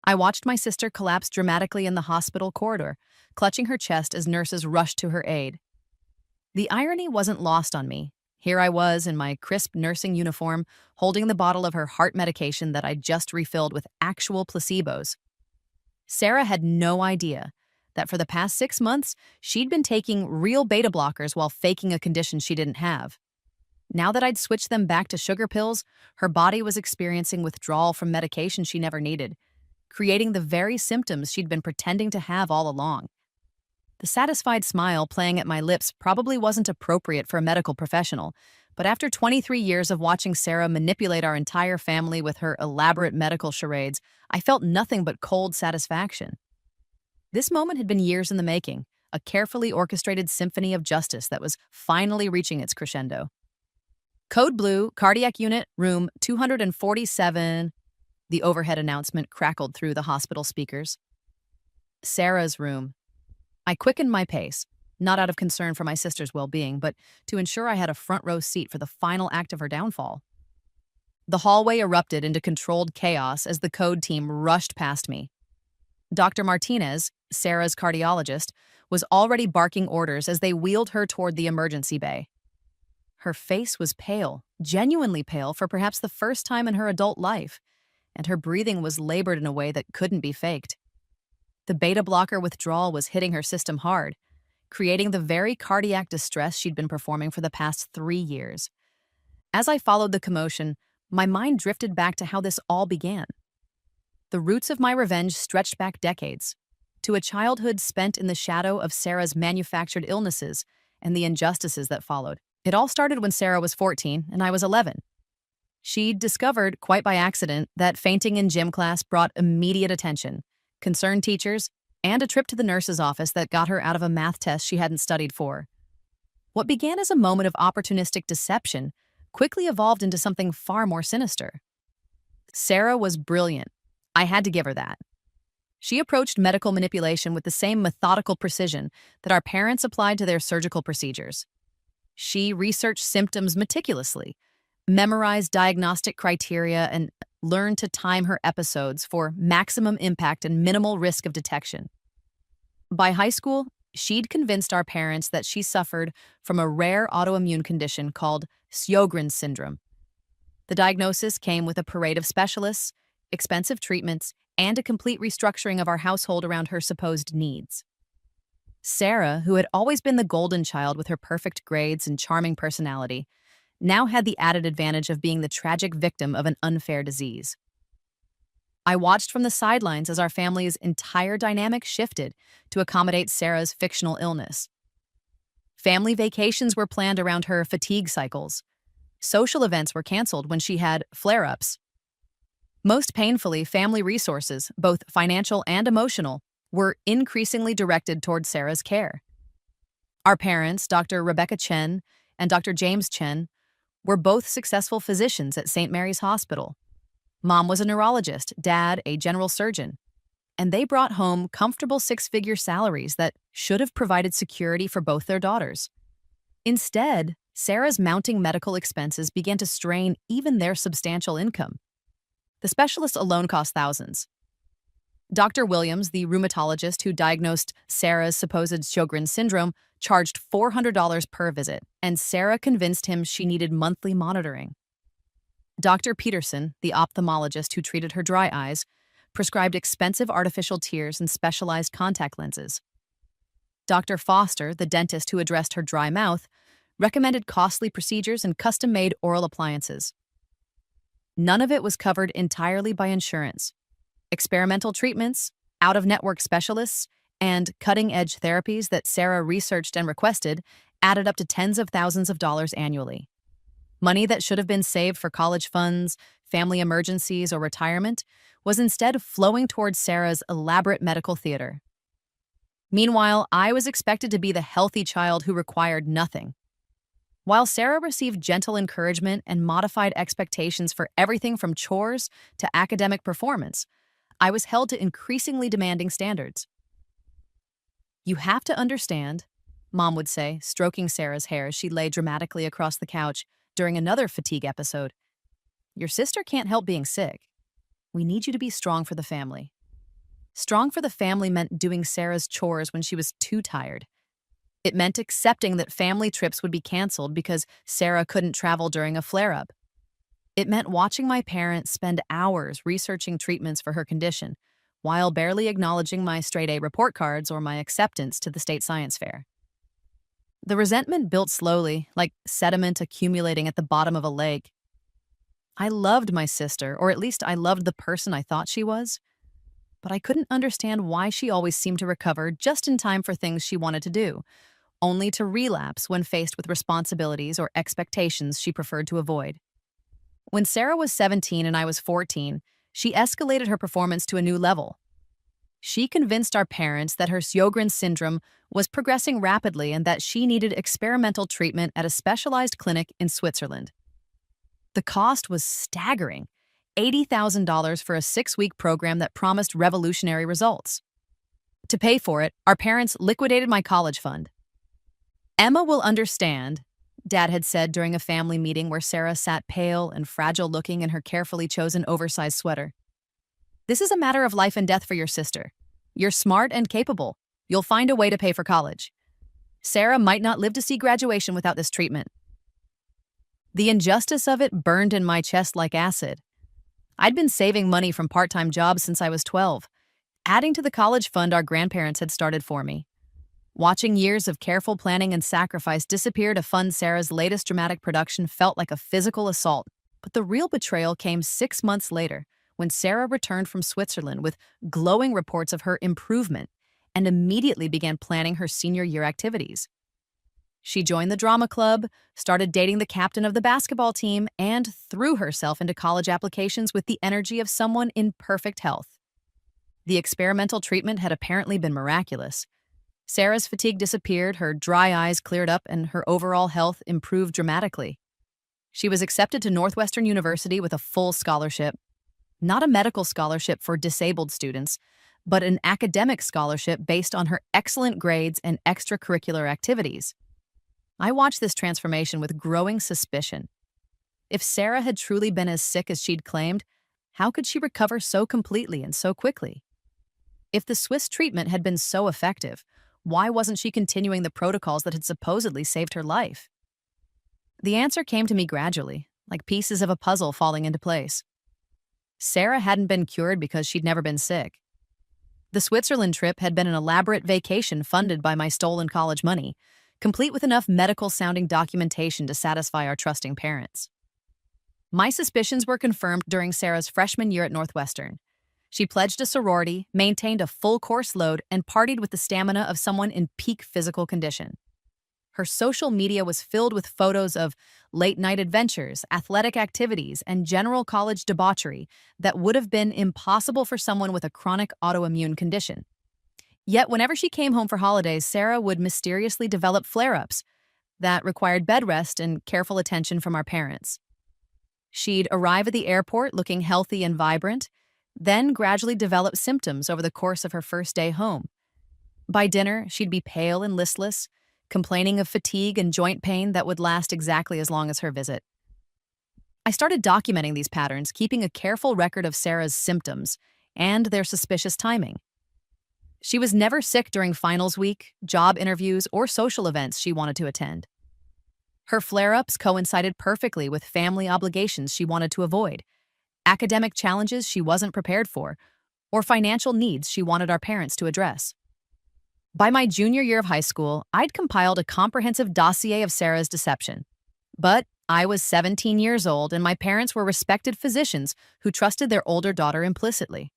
I watched my sister collapse dramatically in the hospital corridor, clutching her chest as nurses rushed to her aid. The irony wasn't lost on me. Here I was in my crisp nursing uniform, holding the bottle of her heart medication that I'd just refilled with actual placebos. Sarah had no idea that for the past 6 months, she'd been taking real beta blockers while faking a condition she didn't have. Now that I'd switched them back to sugar pills, her body was experiencing withdrawal from medication she never needed, creating the very symptoms she'd been pretending to have all along. The satisfied smile playing at my lips probably wasn't appropriate for a medical professional, but after 23 years of watching Sarah manipulate our entire family with her elaborate medical charades, I felt nothing but cold satisfaction. This moment had been years in the making, a carefully orchestrated symphony of justice that was finally reaching its crescendo. Code Blue, Cardiac Unit, Room 247, the overhead announcement crackled through the hospital speakers. Sarah's room. I quickened my pace, not out of concern for my sister's well-being, but to ensure I had a front-row seat for the final act of her downfall. The hallway erupted into controlled chaos as the code team rushed past me. Dr. Martinez, Sarah's cardiologist, was already barking orders as they wheeled her toward the emergency bay. Her face was pale, genuinely pale for perhaps the first time in her adult life, and her breathing was labored in a way that couldn't be faked. The beta blocker withdrawal was hitting her system hard, creating the very cardiac distress she'd been performing for the past 3 years. As I followed the commotion, my mind drifted back to how this all began. The roots of my revenge stretched back decades, to a childhood spent in the shadow of Sarah's manufactured illnesses and the injustices that followed. It all started when Sarah was 14 and I was 11. She'd discovered, quite by accident, that fainting in gym class brought immediate attention, concerned teachers, and a trip to the nurse's office that got her out of a math test she hadn't studied for. What began as a moment of opportunistic deception quickly evolved into something far more sinister. Sarah was brilliant. I had to give her that. She approached medical manipulation with the same methodical precision that our parents applied to their surgical procedures. She researched symptoms meticulously, memorized diagnostic criteria, and learned to time her episodes for maximum impact and minimal risk of detection. By high school, she'd convinced our parents that she suffered from a rare autoimmune condition called Sjogren's syndrome. The diagnosis came with a parade of specialists, expensive treatments, and a complete restructuring of our household around her supposed needs. Sarah, who had always been the golden child with her perfect grades and charming personality, now had the added advantage of being the tragic victim of an unfair disease. I watched from the sidelines as our family's entire dynamic shifted to accommodate Sarah's fictional illness. Family vacations were planned around her fatigue cycles. Social events were canceled when she had flare-ups. Most painfully, family resources, both financial and emotional, were increasingly directed toward Sarah's care. Our parents, Dr. Rebecca Chen and Dr. James Chen, were both successful physicians at St. Mary's Hospital. Mom was a neurologist, Dad a general surgeon, and they brought home comfortable 6-figure salaries that should have provided security for both their daughters. Instead, Sarah's mounting medical expenses began to strain even their substantial income. The specialist alone cost thousands. Dr. Williams, the rheumatologist who diagnosed Sarah's supposed Sjogren's syndrome, charged $400 per visit, and Sarah convinced him she needed monthly monitoring. Dr. Peterson, the ophthalmologist who treated her dry eyes, prescribed expensive artificial tears and specialized contact lenses. Dr. Foster, the dentist who addressed her dry mouth, recommended costly procedures and custom-made oral appliances. None of it was covered entirely by insurance. Experimental treatments, out-of-network specialists, and cutting-edge therapies that Sarah researched and requested added up to tens of thousands of dollars annually. Money that should have been saved for college funds, family emergencies, or retirement was instead flowing towards Sarah's elaborate medical theater. Meanwhile, I was expected to be the healthy child who required nothing. While Sarah received gentle encouragement and modified expectations for everything from chores to academic performance, I was held to increasingly demanding standards. "You have to understand," Mom would say, stroking Sarah's hair as she lay dramatically across the couch during another fatigue episode. "Your sister can't help being sick. We need you to be strong for the family." Strong for the family meant doing Sarah's chores when she was too tired. It meant accepting that family trips would be canceled because Sarah couldn't travel during a flare-up. It meant watching my parents spend hours researching treatments for her condition, while barely acknowledging my straight-A report cards or my acceptance to the state science fair. The resentment built slowly, like sediment accumulating at the bottom of a lake. I loved my sister, or at least I loved the person I thought she was, but I couldn't understand why she always seemed to recover just in time for things she wanted to do, only to relapse when faced with responsibilities or expectations she preferred to avoid. When Sarah was 17 and I was 14, she escalated her performance to a new level. She convinced our parents that her Sjogren's syndrome was progressing rapidly and that she needed experimental treatment at a specialized clinic in Switzerland. The cost was staggering, $80,000 for a 6-week program that promised revolutionary results. To pay for it, our parents liquidated my college fund. "Emma will understand," Dad had said during a family meeting where Sarah sat pale and fragile-looking in her carefully chosen oversized sweater. "This is a matter of life and death for your sister. You're smart and capable. You'll find a way to pay for college. Sarah might not live to see graduation without this treatment." The injustice of it burned in my chest like acid. I'd been saving money from part-time jobs since I was 12, adding to the college fund our grandparents had started for me. Watching years of careful planning and sacrifice disappear to fund Sarah's latest dramatic production felt like a physical assault, but the real betrayal came 6 months later, when Sarah returned from Switzerland with glowing reports of her improvement and immediately began planning her senior year activities. She joined the drama club, started dating the captain of the basketball team, and threw herself into college applications with the energy of someone in perfect health. The experimental treatment had apparently been miraculous. Sarah's fatigue disappeared, her dry eyes cleared up, and her overall health improved dramatically. She was accepted to Northwestern University with a full scholarship. Not a medical scholarship for disabled students, but an academic scholarship based on her excellent grades and extracurricular activities. I watched this transformation with growing suspicion. If Sarah had truly been as sick as she'd claimed, how could she recover so completely and so quickly? If the Swiss treatment had been so effective, why wasn't she continuing the protocols that had supposedly saved her life? The answer came to me gradually, like pieces of a puzzle falling into place. Sarah hadn't been cured because she'd never been sick. The Switzerland trip had been an elaborate vacation funded by my stolen college money, complete with enough medical-sounding documentation to satisfy our trusting parents. My suspicions were confirmed during Sarah's freshman year at Northwestern. She pledged a sorority, maintained a full course load, and partied with the stamina of someone in peak physical condition. Her social media was filled with photos of late-night adventures, athletic activities, and general college debauchery that would have been impossible for someone with a chronic autoimmune condition. Yet whenever she came home for holidays, Sarah would mysteriously develop flare-ups that required bed rest and careful attention from our parents. She'd arrive at the airport looking healthy and vibrant, then gradually develop symptoms over the course of her first day home. By dinner, she'd be pale and listless, complaining of fatigue and joint pain that would last exactly as long as her visit. I started documenting these patterns, keeping a careful record of Sarah's symptoms and their suspicious timing. She was never sick during finals week, job interviews, or social events she wanted to attend. Her flare-ups coincided perfectly with family obligations she wanted to avoid, academic challenges she wasn't prepared for, or financial needs she wanted our parents to address. By my junior year of high school, I'd compiled a comprehensive dossier of Sarah's deception. But I was 17 years old, and my parents were respected physicians who trusted their older daughter implicitly.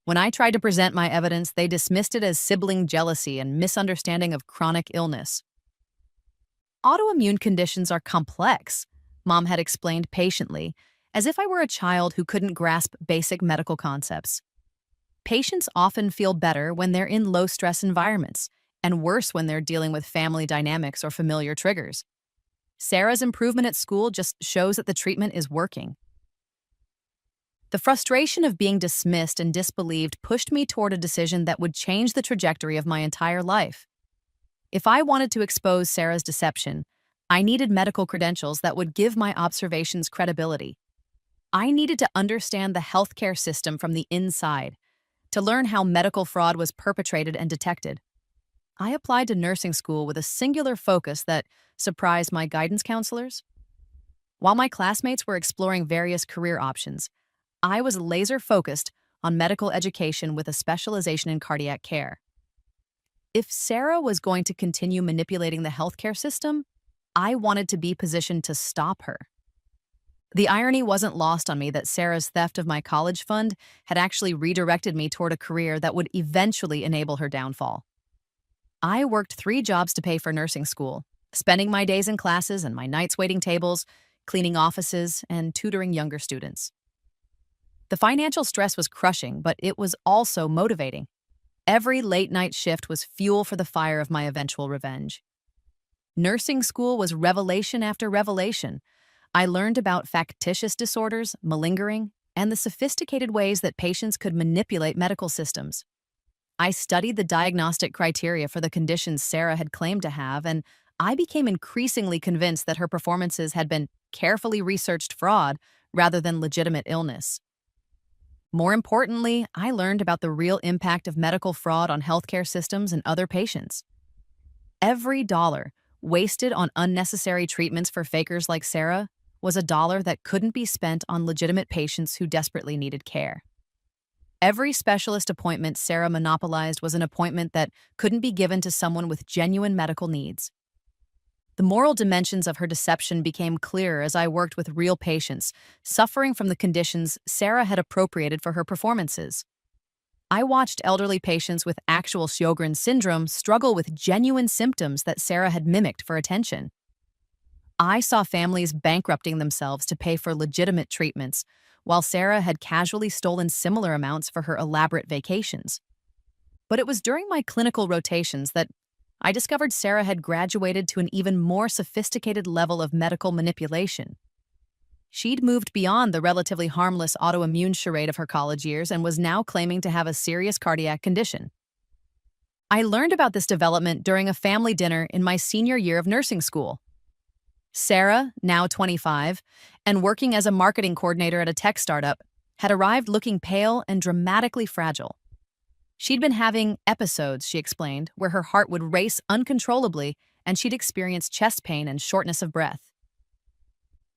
When I tried to present my evidence, they dismissed it as sibling jealousy and misunderstanding of chronic illness. "Autoimmune conditions are complex," Mom had explained patiently, as if I were a child who couldn't grasp basic medical concepts. Patients often feel better when they're in low-stress environments, and worse when they're dealing with family dynamics or familiar triggers. Sarah's improvement at school just shows that the treatment is working. The frustration of being dismissed and disbelieved pushed me toward a decision that would change the trajectory of my entire life. If I wanted to expose Sarah's deception, I needed medical credentials that would give my observations credibility. I needed to understand the healthcare system from the inside, to learn how medical fraud was perpetrated and detected. I applied to nursing school with a singular focus that surprised my guidance counselors. While my classmates were exploring various career options, I was laser focused on medical education with a specialization in cardiac care. If Sarah was going to continue manipulating the healthcare system, I wanted to be positioned to stop her. The irony wasn't lost on me that Sarah's theft of my college fund had actually redirected me toward a career that would eventually enable her downfall. I worked 3 jobs to pay for nursing school, spending my days in classes and my nights waiting tables, cleaning offices, and tutoring younger students. The financial stress was crushing, but it was also motivating. Every late-night shift was fuel for the fire of my eventual revenge. Nursing school was revelation after revelation. I learned about factitious disorders, malingering, and the sophisticated ways that patients could manipulate medical systems. I studied the diagnostic criteria for the conditions Sarah had claimed to have, and I became increasingly convinced that her performances had been carefully researched fraud rather than legitimate illness. More importantly, I learned about the real impact of medical fraud on healthcare systems and other patients. Every dollar wasted on unnecessary treatments for fakers like Sarah was a dollar that couldn't be spent on legitimate patients who desperately needed care. Every specialist appointment Sarah monopolized was an appointment that couldn't be given to someone with genuine medical needs. The moral dimensions of her deception became clearer as I worked with real patients, suffering from the conditions Sarah had appropriated for her performances. I watched elderly patients with actual Sjogren's syndrome struggle with genuine symptoms that Sarah had mimicked for attention. I saw families bankrupting themselves to pay for legitimate treatments, while Sarah had casually stolen similar amounts for her elaborate vacations. But it was during my clinical rotations that I discovered Sarah had graduated to an even more sophisticated level of medical manipulation. She'd moved beyond the relatively harmless autoimmune charade of her college years and was now claiming to have a serious cardiac condition. I learned about this development during a family dinner in my senior year of nursing school. Sarah, now 25, and working as a marketing coordinator at a tech startup, had arrived looking pale and dramatically fragile. She'd been having episodes, she explained, where her heart would race uncontrollably and she'd experience chest pain and shortness of breath.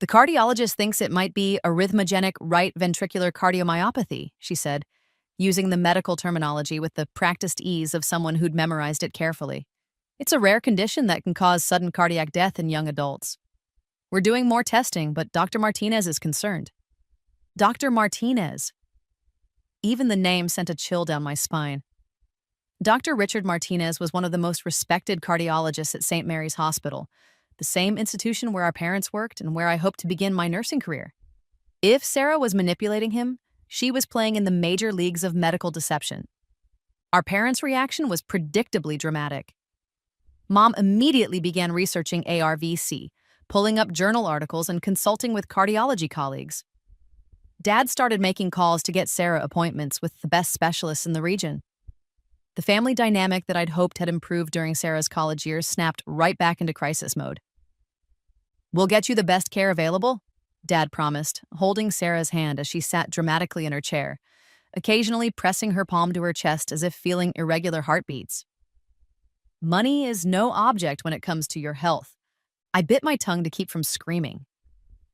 The cardiologist thinks it might be arrhythmogenic right ventricular cardiomyopathy, she said, using the medical terminology with the practiced ease of someone who'd memorized it carefully. It's a rare condition that can cause sudden cardiac death in young adults. We're doing more testing, but Dr. Martinez is concerned. Dr. Martinez. Even the name sent a chill down my spine. Dr. Richard Martinez was one of the most respected cardiologists at St. Mary's Hospital, the same institution where our parents worked and where I hoped to begin my nursing career. If Sarah was manipulating him, she was playing in the major leagues of medical deception. Our parents' reaction was predictably dramatic. Mom immediately began researching ARVC, pulling up journal articles and consulting with cardiology colleagues. Dad started making calls to get Sarah appointments with the best specialists in the region. The family dynamic that I'd hoped had improved during Sarah's college years snapped right back into crisis mode. "We'll get you the best care available," Dad promised, holding Sarah's hand as she sat dramatically in her chair, occasionally pressing her palm to her chest as if feeling irregular heartbeats. Money is no object when it comes to your health. I bit my tongue to keep from screaming.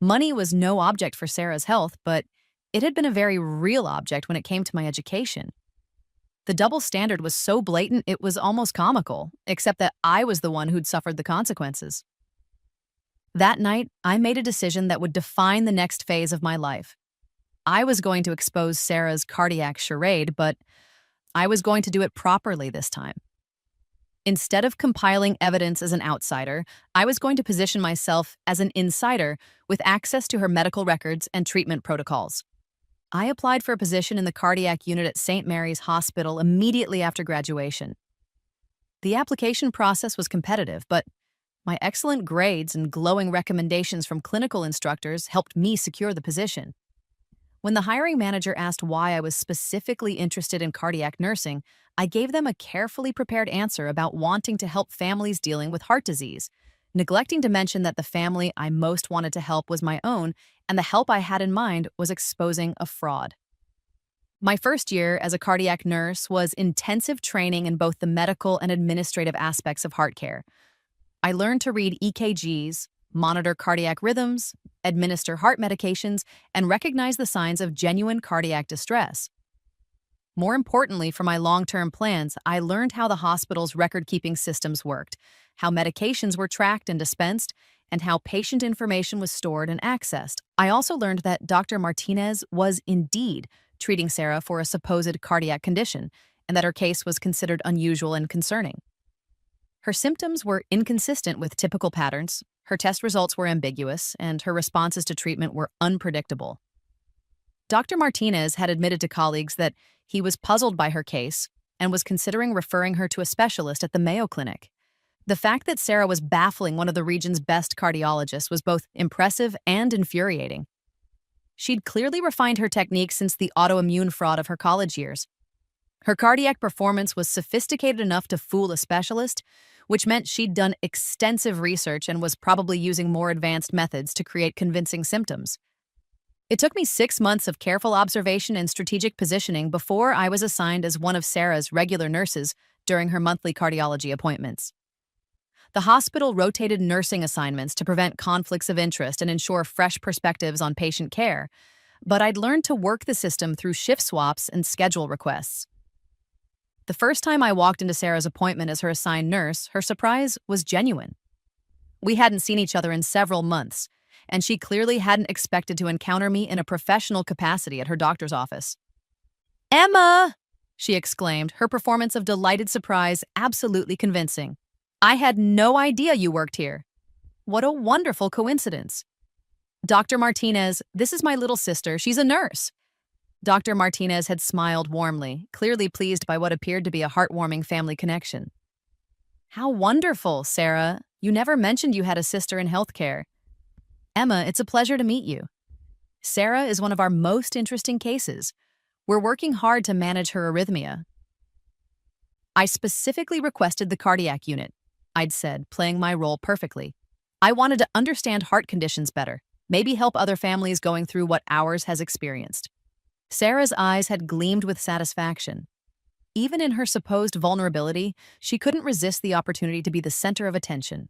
Money was no object for Sarah's health, but it had been a very real object when it came to my education. The double standard was so blatant it was almost comical, except that I was the one who'd suffered the consequences. That night, I made a decision that would define the next phase of my life. I was going to expose Sarah's cardiac charade, but I was going to do it properly this time. Instead of compiling evidence as an outsider, I was going to position myself as an insider with access to her medical records and treatment protocols. I applied for a position in the cardiac unit at St. Mary's Hospital immediately after graduation. The application process was competitive, but my excellent grades and glowing recommendations from clinical instructors helped me secure the position. When the hiring manager asked why I was specifically interested in cardiac nursing, I gave them a carefully prepared answer about wanting to help families dealing with heart disease, neglecting to mention that the family I most wanted to help was my own, and the help I had in mind was exposing a fraud. My first year as a cardiac nurse was intensive training in both the medical and administrative aspects of heart care. I learned to read EKGs, monitor cardiac rhythms, administer heart medications, and recognize the signs of genuine cardiac distress. More importantly, for my long-term plans, I learned how the hospital's record-keeping systems worked, how medications were tracked and dispensed, and how patient information was stored and accessed. I also learned that Dr. Martinez was indeed treating Sarah for a supposed cardiac condition, and that her case was considered unusual and concerning. Her symptoms were inconsistent with typical patterns, her test results were ambiguous, and her responses to treatment were unpredictable. Dr. Martinez had admitted to colleagues that he was puzzled by her case and was considering referring her to a specialist at the Mayo Clinic. The fact that Sarah was baffling one of the region's best cardiologists was both impressive and infuriating. She'd clearly refined her techniques since the autoimmune fraud of her college years. Her cardiac performance was sophisticated enough to fool a specialist, which meant she'd done extensive research and was probably using more advanced methods to create convincing symptoms. It took me 6 months of careful observation and strategic positioning before I was assigned as one of Sarah's regular nurses during her monthly cardiology appointments. The hospital rotated nursing assignments to prevent conflicts of interest and ensure fresh perspectives on patient care, but I'd learned to work the system through shift swaps and schedule requests. The first time I walked into Sarah's appointment as her assigned nurse, her surprise was genuine. We hadn't seen each other in several months, and she clearly hadn't expected to encounter me in a professional capacity at her doctor's office. "Emma!" she exclaimed, her performance of delighted surprise absolutely convincing. "I had no idea you worked here. What a wonderful coincidence." "Dr. Martinez, this is my little sister. She's a nurse." Dr. Martinez had smiled warmly, clearly pleased by what appeared to be a heartwarming family connection. "How wonderful, Sarah. You never mentioned you had a sister in healthcare." "Emma, it's a pleasure to meet you. Sarah is one of our most interesting cases. We're working hard to manage her arrhythmia." "I specifically requested the cardiac unit," I'd said, playing my role perfectly. "I wanted to understand heart conditions better, maybe help other families going through what ours has experienced." Sarah's eyes had gleamed with satisfaction. Even in her supposed vulnerability, she couldn't resist the opportunity to be the center of attention.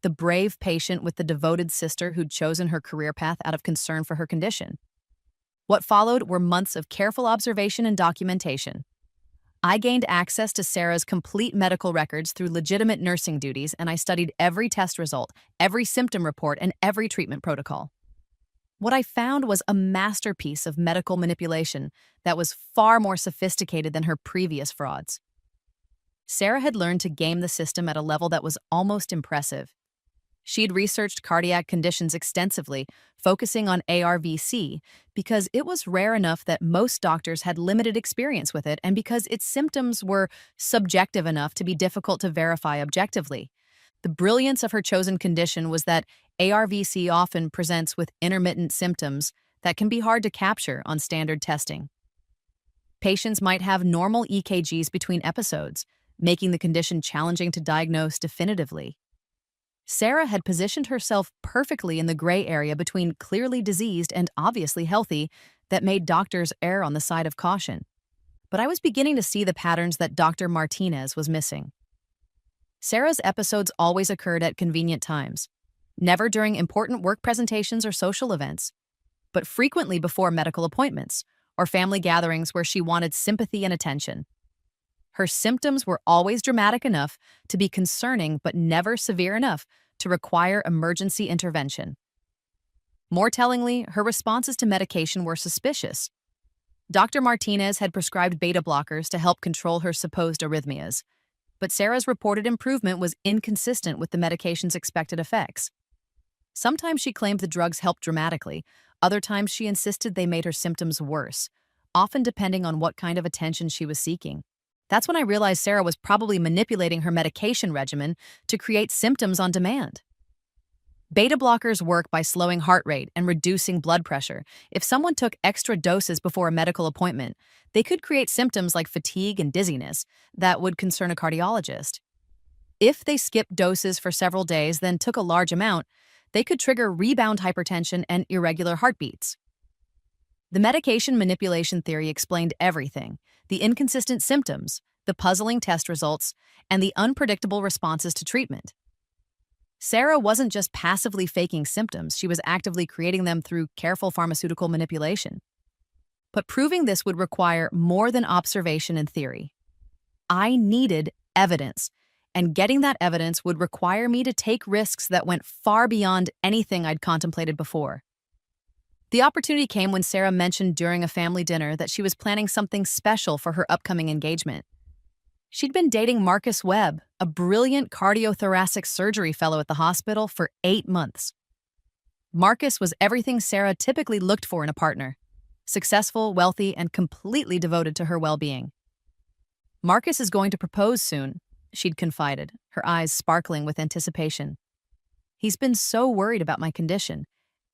The brave patient with the devoted sister who'd chosen her career path out of concern for her condition. What followed were months of careful observation and documentation. I gained access to Sarah's complete medical records through legitimate nursing duties, and I studied every test result, every symptom report, and every treatment protocol. What I found was a masterpiece of medical manipulation that was far more sophisticated than her previous frauds. Sarah had learned to game the system at a level that was almost impressive. She'd researched cardiac conditions extensively, focusing on ARVC, because it was rare enough that most doctors had limited experience with it and because its symptoms were subjective enough to be difficult to verify objectively. The brilliance of her chosen condition was that ARVC often presents with intermittent symptoms that can be hard to capture on standard testing. Patients might have normal EKGs between episodes, making the condition challenging to diagnose definitively. Sarah had positioned herself perfectly in the gray area between clearly diseased and obviously healthy that made doctors err on the side of caution. But I was beginning to see the patterns that Dr. Martinez was missing. Sarah's episodes always occurred at convenient times, never during important work presentations or social events, but frequently before medical appointments or family gatherings where she wanted sympathy and attention. Her symptoms were always dramatic enough to be concerning but never severe enough to require emergency intervention. More tellingly, her responses to medication were suspicious. Dr. Martinez had prescribed beta blockers to help control her supposed arrhythmias, but Sarah's reported improvement was inconsistent with the medication's expected effects. Sometimes she claimed the drugs helped dramatically, other times she insisted they made her symptoms worse, often depending on what kind of attention she was seeking. That's when I realized Sarah was probably manipulating her medication regimen to create symptoms on demand. Beta blockers work by slowing heart rate and reducing blood pressure. If someone took extra doses before a medical appointment, they could create symptoms like fatigue and dizziness that would concern a cardiologist. If they skipped doses for several days, then took a large amount, they could trigger rebound hypertension and irregular heartbeats. The medication manipulation theory explained everything: the inconsistent symptoms, the puzzling test results, and the unpredictable responses to treatment. Sarah wasn't just passively faking symptoms, she was actively creating them through careful pharmaceutical manipulation. But proving this would require more than observation and theory. I needed evidence, and getting that evidence would require me to take risks that went far beyond anything I'd contemplated before. The opportunity came when Sarah mentioned during a family dinner that she was planning something special for her upcoming engagement. She'd been dating Marcus Webb, a brilliant cardiothoracic surgery fellow at the hospital, for 8 months. Marcus was everything Sarah typically looked for in a partner: successful, wealthy, and completely devoted to her well-being. Marcus is going to propose soon, she'd confided, her eyes sparkling with anticipation. He's been so worried about my condition,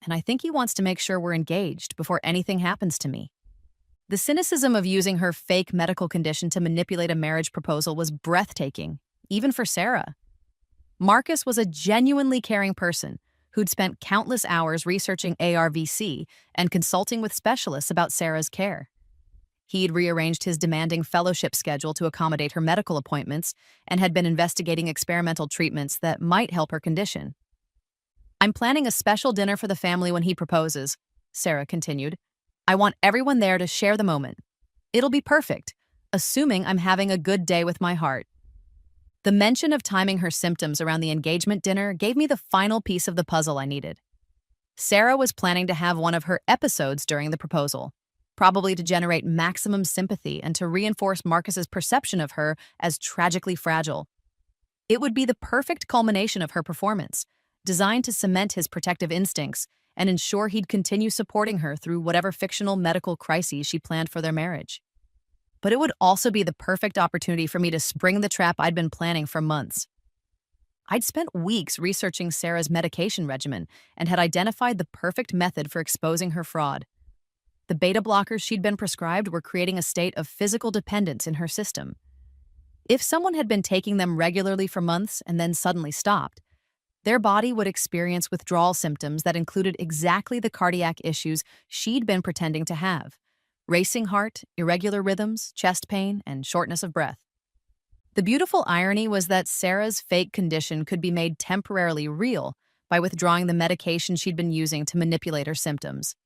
and I think he wants to make sure we're engaged before anything happens to me. The cynicism of using her fake medical condition to manipulate a marriage proposal was breathtaking, even for Sarah. Marcus was a genuinely caring person who'd spent countless hours researching ARVC and consulting with specialists about Sarah's care. He'd rearranged his demanding fellowship schedule to accommodate her medical appointments and had been investigating experimental treatments that might help her condition. "I'm planning a special dinner for the family when he proposes," Sarah continued. "I want everyone there to share the moment. It'll be perfect, assuming I'm having a good day with my heart." The mention of timing her symptoms around the engagement dinner gave me the final piece of the puzzle I needed. Sarah was planning to have one of her episodes during the proposal, probably to generate maximum sympathy and to reinforce Marcus's perception of her as tragically fragile. It would be the perfect culmination of her performance, designed to cement his protective instincts and ensure he'd continue supporting her through whatever fictional medical crises she planned for their marriage. But it would also be the perfect opportunity for me to spring the trap I'd been planning for months. I'd spent weeks researching Sarah's medication regimen and had identified the perfect method for exposing her fraud. The beta blockers she'd been prescribed were creating a state of physical dependence in her system. If someone had been taking them regularly for months and then suddenly stopped, their body would experience withdrawal symptoms that included exactly the cardiac issues she'd been pretending to have: racing heart, irregular rhythms, chest pain, and shortness of breath. The beautiful irony was that Sarah's fake condition could be made temporarily real by withdrawing the medication she'd been using to manipulate her symptoms.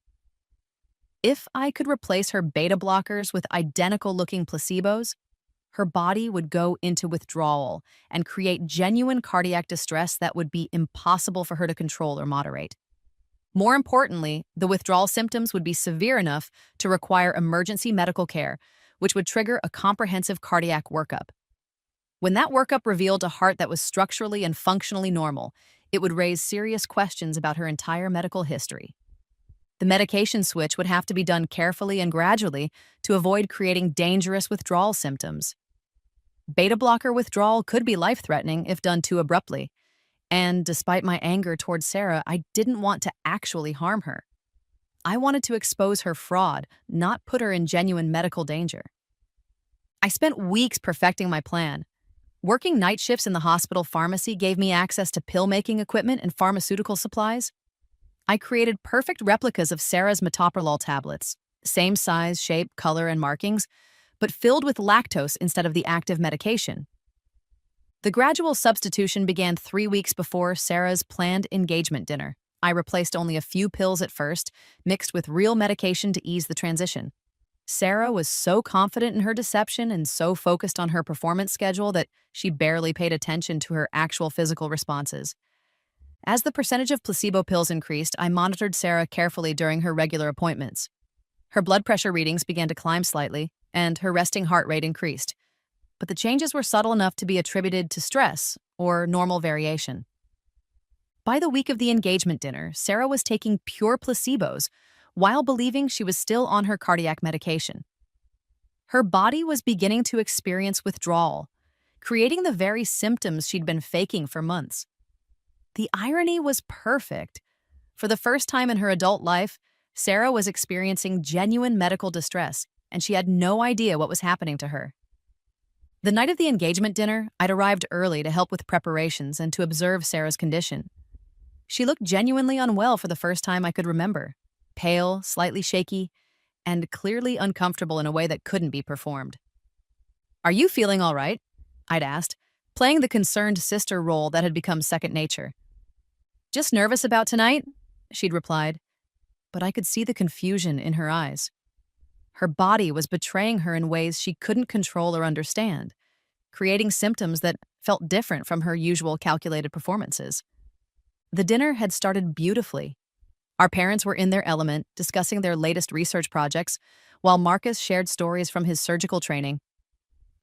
If I could replace her beta blockers with identical-looking placebos, her body would go into withdrawal and create genuine cardiac distress that would be impossible for her to control or moderate. More importantly, the withdrawal symptoms would be severe enough to require emergency medical care, which would trigger a comprehensive cardiac workup. When that workup revealed a heart that was structurally and functionally normal, it would raise serious questions about her entire medical history. The medication switch would have to be done carefully and gradually to avoid creating dangerous withdrawal symptoms. Beta blocker withdrawal could be life-threatening if done too abruptly, and despite my anger towards Sarah, I didn't want to actually harm her. I wanted to expose her fraud, not put her in genuine medical danger. I spent weeks perfecting my plan. Working night shifts in the hospital pharmacy gave me access to pill-making equipment and pharmaceutical supplies. I created perfect replicas of Sarah's metoprolol tablets, same size, shape, color, and markings, but filled with lactose instead of the active medication. The gradual substitution began 3 weeks before Sarah's planned engagement dinner. I replaced only a few pills at first, mixed with real medication to ease the transition. Sarah was so confident in her deception and so focused on her performance schedule that she barely paid attention to her actual physical responses. As the percentage of placebo pills increased, I monitored Sarah carefully during her regular appointments. Her blood pressure readings began to climb slightly, and her resting heart rate increased. But the changes were subtle enough to be attributed to stress or normal variation. By the week of the engagement dinner, Sarah was taking pure placebos while believing she was still on her cardiac medication. Her body was beginning to experience withdrawal, creating the very symptoms she'd been faking for months. The irony was perfect. For the first time in her adult life, Sarah was experiencing genuine medical distress, and she had no idea what was happening to her. The night of the engagement dinner, I'd arrived early to help with preparations and to observe Sarah's condition. She looked genuinely unwell for the first time I could remember. Pale, slightly shaky, and clearly uncomfortable in a way that couldn't be performed. "Are you feeling all right?" I'd asked, playing the concerned sister role that had become second nature. "Just nervous about tonight?" she'd replied, but I could see the confusion in her eyes. Her body was betraying her in ways she couldn't control or understand, creating symptoms that felt different from her usual calculated performances. The dinner had started beautifully. Our parents were in their element, discussing their latest research projects, while Marcus shared stories from his surgical training.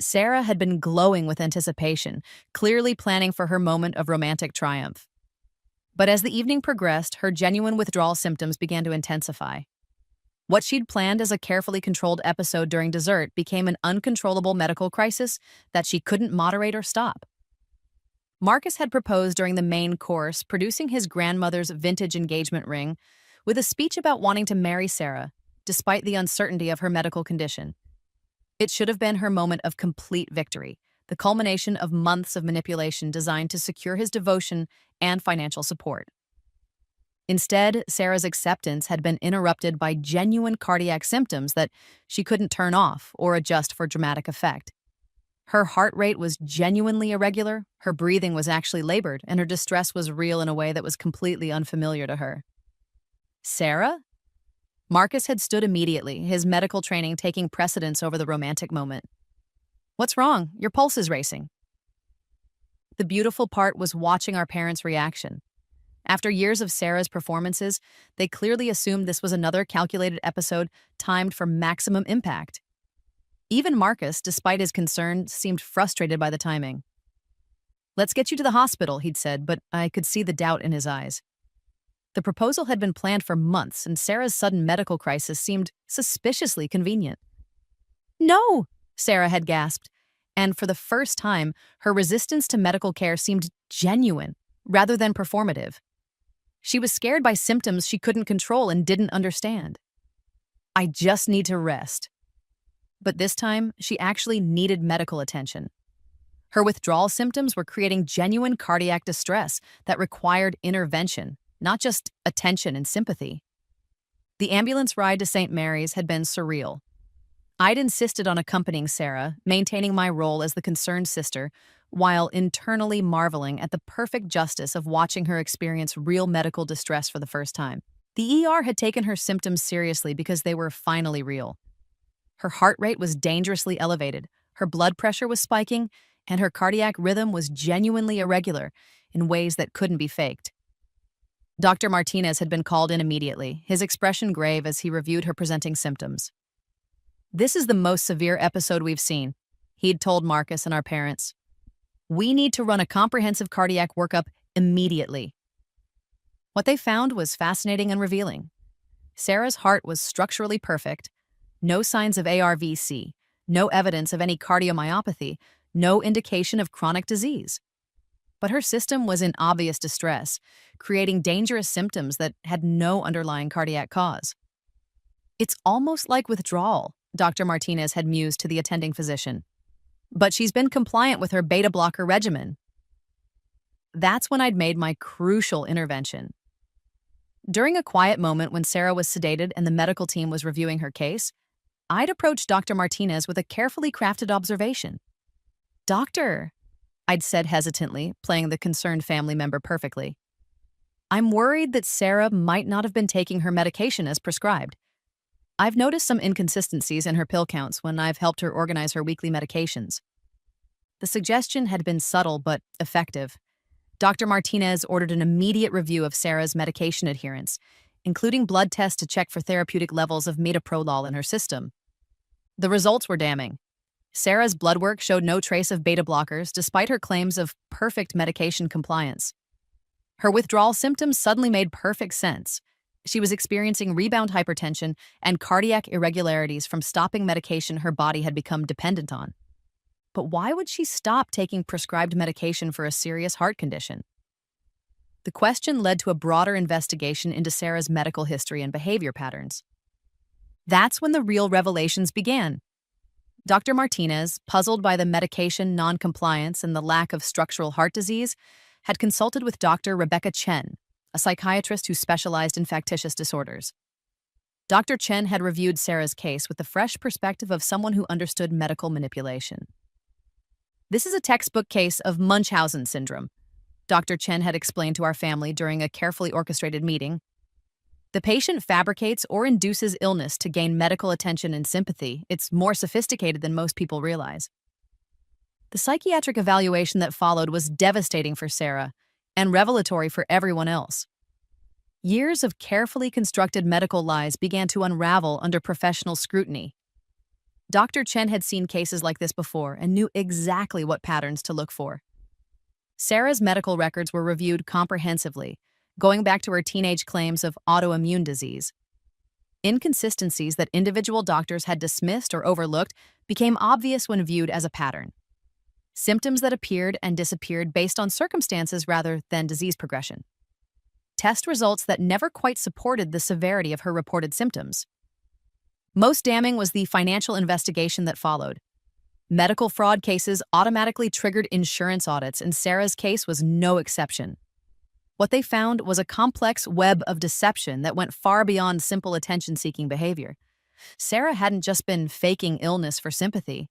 Sarah had been glowing with anticipation, clearly planning for her moment of romantic triumph. But as the evening progressed, her genuine withdrawal symptoms began to intensify. What she'd planned as a carefully controlled episode during dessert became an uncontrollable medical crisis that she couldn't moderate or stop. Marcus had proposed during the main course, producing his grandmother's vintage engagement ring, with a speech about wanting to marry Sarah, despite the uncertainty of her medical condition. It should have been her moment of complete victory, the culmination of months of manipulation designed to secure his devotion and financial support. Instead, Sarah's acceptance had been interrupted by genuine cardiac symptoms that she couldn't turn off or adjust for dramatic effect. Her heart rate was genuinely irregular, her breathing was actually labored, and her distress was real in a way that was completely unfamiliar to her. "Sarah?" Marcus had stood immediately, his medical training taking precedence over the romantic moment. "What's wrong? Your pulse is racing." The beautiful part was watching our parents' reaction. After years of Sarah's performances, they clearly assumed this was another calculated episode timed for maximum impact. Even Marcus, despite his concern, seemed frustrated by the timing. "Let's get you to the hospital," he'd said, but I could see the doubt in his eyes. The proposal had been planned for months, and Sarah's sudden medical crisis seemed suspiciously convenient. "No!" Sarah had gasped, and for the first time, her resistance to medical care seemed genuine, rather than performative. She was scared by symptoms she couldn't control and didn't understand. "I just need to rest." But this time, she actually needed medical attention. Her withdrawal symptoms were creating genuine cardiac distress that required intervention, not just attention and sympathy. The ambulance ride to St. Mary's had been surreal. I'd insisted on accompanying Sarah, maintaining my role as the concerned sister, while internally marveling at the perfect justice of watching her experience real medical distress for the first time. The ER had taken her symptoms seriously because they were finally real. Her heart rate was dangerously elevated, her blood pressure was spiking, and her cardiac rhythm was genuinely irregular in ways that couldn't be faked. Dr. Martinez had been called in immediately, his expression grave as he reviewed her presenting symptoms. "This is the most severe episode we've seen," he'd told Marcus and our parents. "We need to run a comprehensive cardiac workup immediately." What they found was fascinating and revealing. Sarah's heart was structurally perfect, no signs of ARVC, no evidence of any cardiomyopathy, no indication of chronic disease. But her system was in obvious distress, creating dangerous symptoms that had no underlying cardiac cause. "It's almost like withdrawal," Dr. Martinez had mused to the attending physician. "But she's been compliant with her beta blocker regimen." That's when I'd made my crucial intervention. During a quiet moment when Sarah was sedated and the medical team was reviewing her case, I'd approached Dr. Martinez with a carefully crafted observation. "Doctor," I'd said hesitantly, playing the concerned family member perfectly, "I'm worried that Sarah might not have been taking her medication as prescribed. I've noticed some inconsistencies in her pill counts when I've helped her organize her weekly medications." The suggestion had been subtle but effective. Dr. Martinez ordered an immediate review of Sarah's medication adherence, including blood tests to check for therapeutic levels of metoprolol in her system. The results were damning. Sarah's blood work showed no trace of beta blockers despite her claims of perfect medication compliance. Her withdrawal symptoms suddenly made perfect sense. She was experiencing rebound hypertension and cardiac irregularities from stopping medication her body had become dependent on. But why would she stop taking prescribed medication for a serious heart condition? The question led to a broader investigation into Sarah's medical history and behavior patterns. That's when the real revelations began. Dr. Martinez, puzzled by the medication non-compliance and the lack of structural heart disease, had consulted with Dr. Rebecca Chen, a psychiatrist who specialized in factitious disorders. Dr. Chen had reviewed Sarah's case with the fresh perspective of someone who understood medical manipulation. This is a textbook case of Munchausen syndrome, Dr. Chen had explained to our family during a carefully orchestrated meeting. The patient fabricates or induces illness to gain medical attention and sympathy. It's more sophisticated than most people realize. The psychiatric evaluation that followed was devastating for Sarah and revelatory for everyone else. Years of carefully constructed medical lies began to unravel under professional scrutiny. Dr. Chen had seen cases like this before and knew exactly what patterns to look for. Sarah's medical records were reviewed comprehensively, going back to her teenage claims of autoimmune disease. Inconsistencies that individual doctors had dismissed or overlooked became obvious when viewed as a pattern. Symptoms that appeared and disappeared based on circumstances rather than disease progression. Test results that never quite supported the severity of her reported symptoms. Most damning was the financial investigation that followed. Medical fraud cases automatically triggered insurance audits, and Sarah's case was no exception. What they found was a complex web of deception that went far beyond simple attention-seeking behavior. Sarah hadn't just been faking illness for sympathy.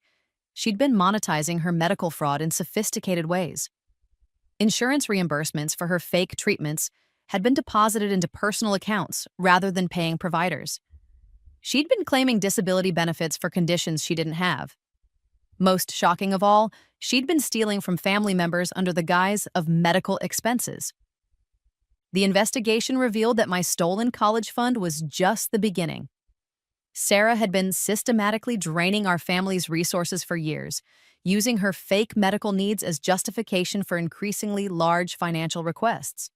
She'd been monetizing her medical fraud in sophisticated ways. Insurance reimbursements for her fake treatments had been deposited into personal accounts rather than paying providers. She'd been claiming disability benefits for conditions she didn't have. Most shocking of all, she'd been stealing from family members under the guise of medical expenses. The investigation revealed that my stolen college fund was just the beginning. Sarah had been systematically draining our family's resources for years, using her fake medical needs as justification for increasingly large financial requests.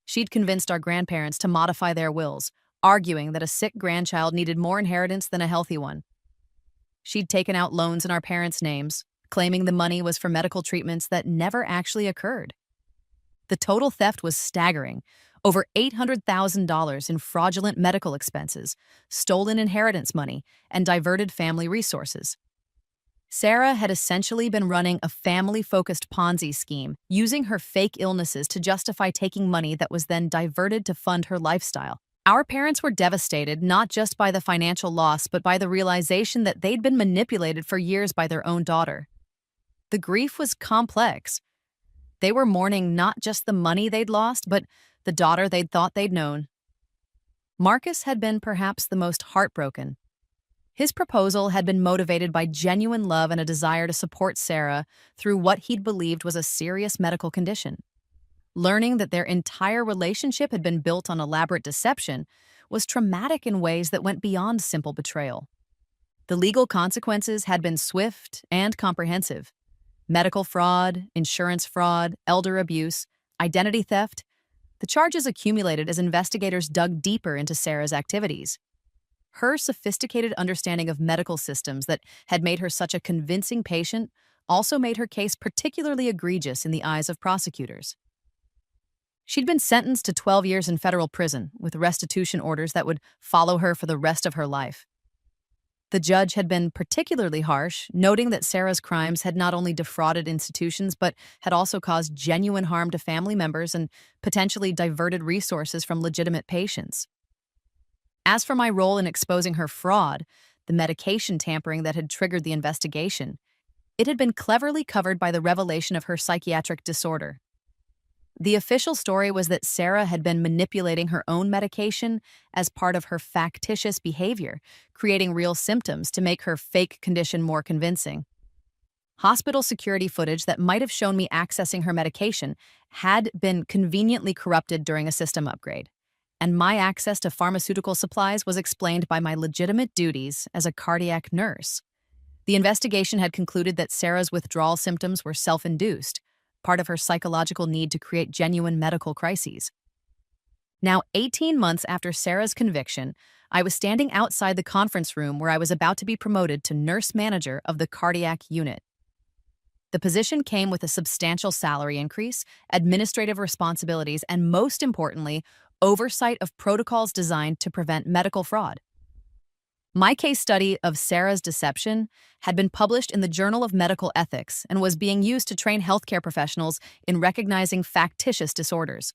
She'd convinced our grandparents to modify their wills, arguing that a sick grandchild needed more inheritance than a healthy one. She'd taken out loans in our parents' names, claiming the money was for medical treatments that never actually occurred. The total theft was staggering, over $800,000 in fraudulent medical expenses, stolen inheritance money, and diverted family resources. Sarah had essentially been running a family-focused Ponzi scheme, using her fake illnesses to justify taking money that was then diverted to fund her lifestyle. Our parents were devastated not just by the financial loss, but by the realization that they'd been manipulated for years by their own daughter. The grief was complex. They were mourning not just the money they'd lost, but the daughter they'd thought they'd known. Marcus had been perhaps the most heartbroken. His proposal had been motivated by genuine love and a desire to support Sarah through what he'd believed was a serious medical condition. Learning that their entire relationship had been built on elaborate deception was traumatic in ways that went beyond simple betrayal. The legal consequences had been swift and comprehensive. Medical fraud, insurance fraud, elder abuse, identity theft. The charges accumulated as investigators dug deeper into Sarah's activities. Her sophisticated understanding of medical systems that had made her such a convincing patient also made her case particularly egregious in the eyes of prosecutors. She'd been sentenced to 12 years in federal prison, with restitution orders that would follow her for the rest of her life. The judge had been particularly harsh, noting that Sarah's crimes had not only defrauded institutions, but had also caused genuine harm to family members and potentially diverted resources from legitimate patients. As for my role in exposing her fraud, the medication tampering that had triggered the investigation, it had been cleverly covered by the revelation of her psychiatric disorder. The official story was that Sarah had been manipulating her own medication as part of her factitious behavior, creating real symptoms to make her fake condition more convincing. Hospital security footage that might have shown me accessing her medication had been conveniently corrupted during a system upgrade, and my access to pharmaceutical supplies was explained by my legitimate duties as a cardiac nurse. The investigation had concluded that Sarah's withdrawal symptoms were self-induced, part of her psychological need to create genuine medical crises. Now, 18 months after Sarah's conviction, I was standing outside the conference room where I was about to be promoted to nurse manager of the cardiac unit. The position came with a substantial salary increase, administrative responsibilities, and most importantly, oversight of protocols designed to prevent medical fraud. My case study of Sarah's deception had been published in the Journal of Medical Ethics and was being used to train healthcare professionals in recognizing factitious disorders.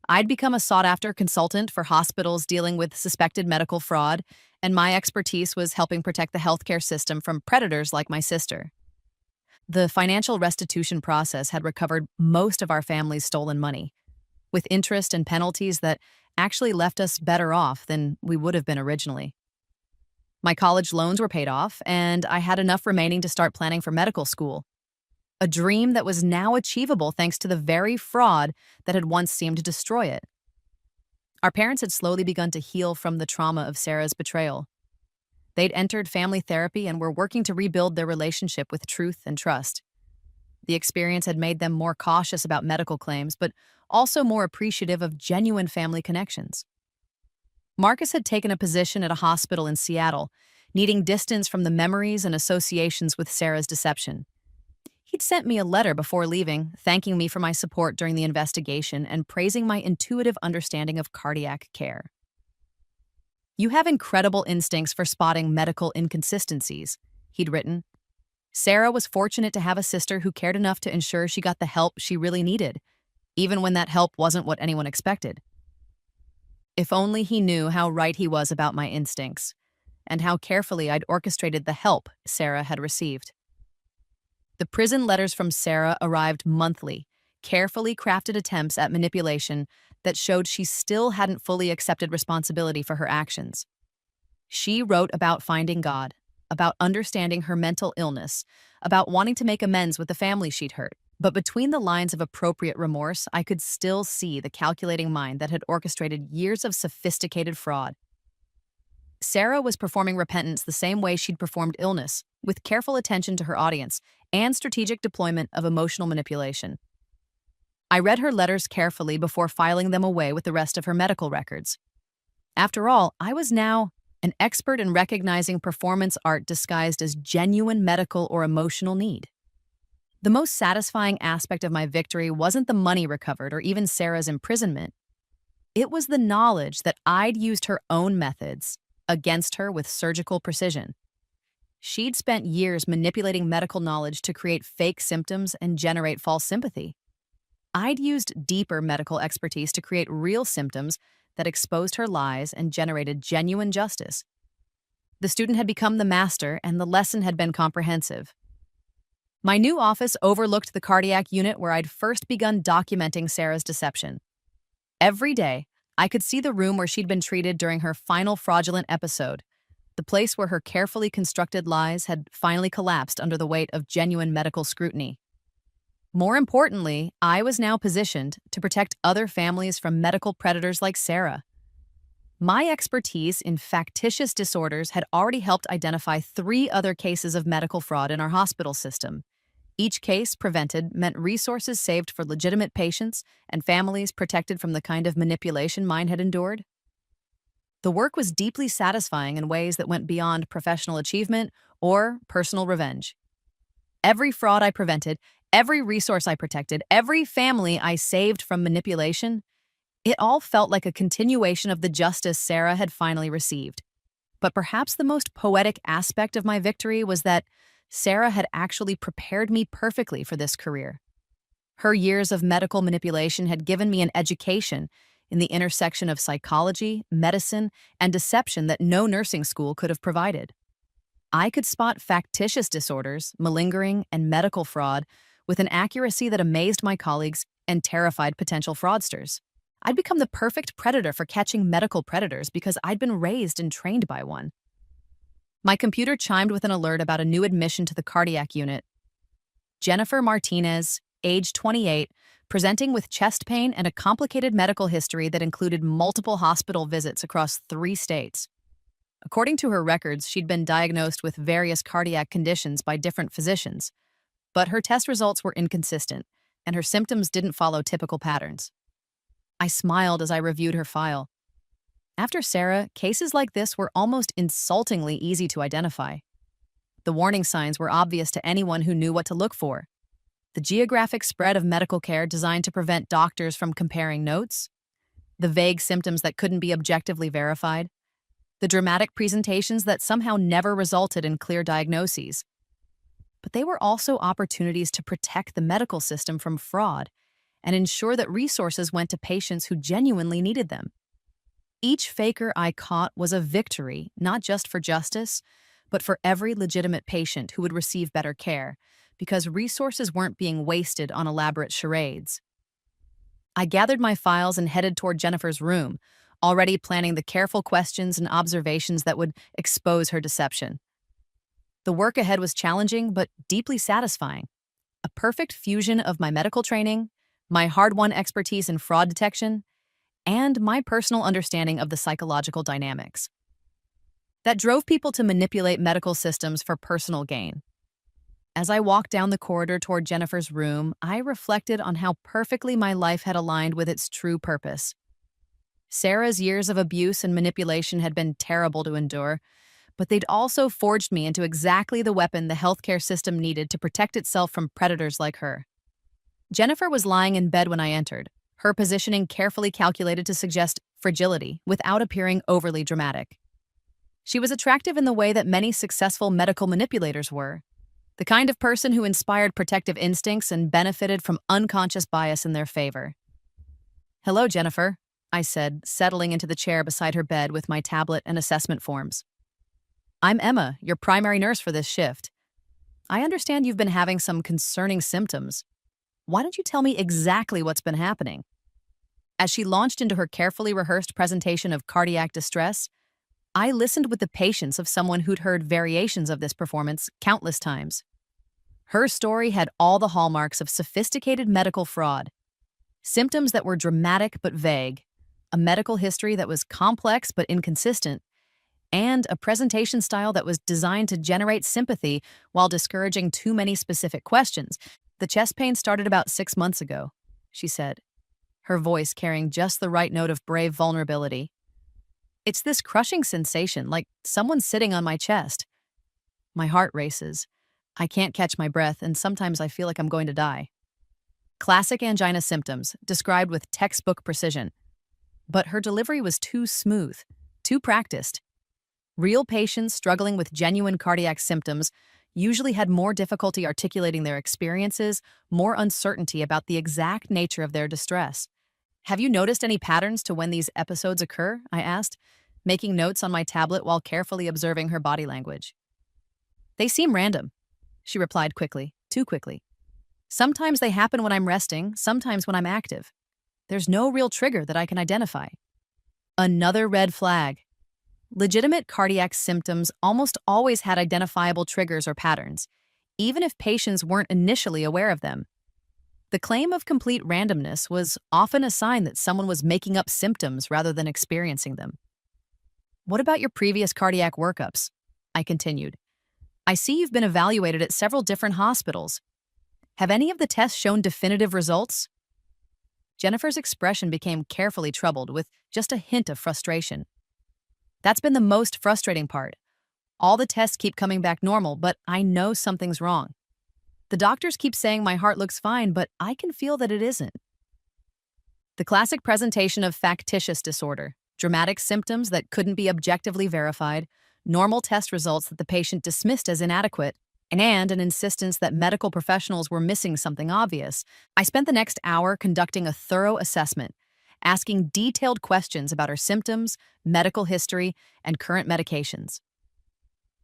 I'd become a sought-after consultant for hospitals dealing with suspected medical fraud, and my expertise was helping protect the healthcare system from predators like my sister. The financial restitution process had recovered most of our family's stolen money, with interest and penalties that actually left us better off than we would have been originally. My college loans were paid off, and I had enough remaining to start planning for medical school, a dream that was now achievable thanks to the very fraud that had once seemed to destroy it. Our parents had slowly begun to heal from the trauma of Sarah's betrayal. They'd entered family therapy and were working to rebuild their relationship with truth and trust. The experience had made them more cautious about medical claims, but also more appreciative of genuine family connections. Marcus had taken a position at a hospital in Seattle, needing distance from the memories and associations with Sarah's deception. He'd sent me a letter before leaving, thanking me for my support during the investigation and praising my intuitive understanding of cardiac care. "You have incredible instincts for spotting medical inconsistencies," he'd written. "Sarah was fortunate to have a sister who cared enough to ensure she got the help she really needed, even when that help wasn't what anyone expected." If only he knew how right he was about my instincts, and how carefully I'd orchestrated the help Sarah had received. The prison letters from Sarah arrived monthly, carefully crafted attempts at manipulation that showed she still hadn't fully accepted responsibility for her actions. She wrote about finding God, about understanding her mental illness, about wanting to make amends with the family she'd hurt. But between the lines of appropriate remorse, I could still see the calculating mind that had orchestrated years of sophisticated fraud. Sarah was performing repentance the same way she'd performed illness, with careful attention to her audience and strategic deployment of emotional manipulation. I read her letters carefully before filing them away with the rest of her medical records. After all, I was now an expert in recognizing performance art disguised as genuine medical or emotional need. The most satisfying aspect of my victory wasn't the money recovered or even Sarah's imprisonment. It was the knowledge that I'd used her own methods against her with surgical precision. She'd spent years manipulating medical knowledge to create fake symptoms and generate false sympathy. I'd used deeper medical expertise to create real symptoms that exposed her lies and generated genuine justice. The student had become the master, and the lesson had been comprehensive. My new office overlooked the cardiac unit where I'd first begun documenting Sarah's deception. Every day, I could see the room where she'd been treated during her final fraudulent episode, the place where her carefully constructed lies had finally collapsed under the weight of genuine medical scrutiny. More importantly, I was now positioned to protect other families from medical predators like Sarah. My expertise in factitious disorders had already helped identify 3 other cases of medical fraud in our hospital system. Each case prevented meant resources saved for legitimate patients and families protected from the kind of manipulation mine had endured. The work was deeply satisfying in ways that went beyond professional achievement or personal revenge. Every fraud I prevented, every resource I protected, every family I saved from manipulation, it all felt like a continuation of the justice Sarah had finally received. But perhaps the most poetic aspect of my victory was that Sarah had actually prepared me perfectly for this career. Her years of medical manipulation had given me an education in the intersection of psychology, medicine, and deception that no nursing school could have provided. I could spot factitious disorders, malingering, and medical fraud with an accuracy that amazed my colleagues and terrified potential fraudsters. I'd become the perfect predator for catching medical predators because I'd been raised and trained by one. My computer chimed with an alert about a new admission to the cardiac unit. Jennifer Martinez, age 28, presenting with chest pain and a complicated medical history that included multiple hospital visits across 3 states. According to her records, she'd been diagnosed with various cardiac conditions by different physicians, but her test results were inconsistent, and her symptoms didn't follow typical patterns. I smiled as I reviewed her file. After Sarah, cases like this were almost insultingly easy to identify. The warning signs were obvious to anyone who knew what to look for. The geographic spread of medical care designed to prevent doctors from comparing notes, the vague symptoms that couldn't be objectively verified, the dramatic presentations that somehow never resulted in clear diagnoses. But they were also opportunities to protect the medical system from fraud and ensure that resources went to patients who genuinely needed them. Each faker I caught was a victory, not just for justice, but for every legitimate patient who would receive better care, because resources weren't being wasted on elaborate charades. I gathered my files and headed toward Jennifer's room, already planning the careful questions and observations that would expose her deception. The work ahead was challenging but deeply satisfying. A perfect fusion of my medical training, my hard-won expertise in fraud detection, and my personal understanding of the psychological dynamics that drove people to manipulate medical systems for personal gain. As I walked down the corridor toward Jennifer's room, I reflected on how perfectly my life had aligned with its true purpose. Sarah's years of abuse and manipulation had been terrible to endure, but they'd also forged me into exactly the weapon the healthcare system needed to protect itself from predators like her. Jennifer was lying in bed when I entered, her positioning carefully calculated to suggest fragility without appearing overly dramatic. She was attractive in the way that many successful medical manipulators were, the kind of person who inspired protective instincts and benefited from unconscious bias in their favor. "Hello, Jennifer," I said, settling into the chair beside her bed with my tablet and assessment forms. "I'm Emma, your primary nurse for this shift. I understand you've been having some concerning symptoms. Why don't you tell me exactly what's been happening?" As she launched into her carefully rehearsed presentation of cardiac distress, I listened with the patience of someone who'd heard variations of this performance countless times. Her story had all the hallmarks of sophisticated medical fraud: symptoms that were dramatic but vague, a medical history that was complex but inconsistent, and a presentation style that was designed to generate sympathy while discouraging too many specific questions. "The chest pain started about 6 months ago," she said, her voice carrying just the right note of brave vulnerability. "It's this crushing sensation, like someone's sitting on my chest. My heart races. I can't catch my breath, and sometimes I feel like I'm going to die." Classic angina symptoms, described with textbook precision. But her delivery was too smooth, too practiced. Real patients struggling with genuine cardiac symptoms usually had more difficulty articulating their experiences, more uncertainty about the exact nature of their distress. "Have you noticed any patterns to when these episodes occur?" I asked, making notes on my tablet while carefully observing her body language. "They seem random," she replied quickly, too quickly. "Sometimes they happen when I'm resting, sometimes when I'm active. There's no real trigger that I can identify." Another red flag. Legitimate cardiac symptoms almost always had identifiable triggers or patterns, even if patients weren't initially aware of them. The claim of complete randomness was often a sign that someone was making up symptoms rather than experiencing them. "What about your previous cardiac workups?" I continued. "I see you've been evaluated at several different hospitals. Have any of the tests shown definitive results?" Jennifer's expression became carefully troubled, with just a hint of frustration. "That's been the most frustrating part. All the tests keep coming back normal, but I know something's wrong. The doctors keep saying my heart looks fine, but I can feel that it isn't." The classic presentation of factitious disorder: dramatic symptoms that couldn't be objectively verified, normal test results that the patient dismissed as inadequate, and an insistence that medical professionals were missing something obvious. I spent the next hour conducting a thorough assessment, asking detailed questions about her symptoms, medical history, and current medications.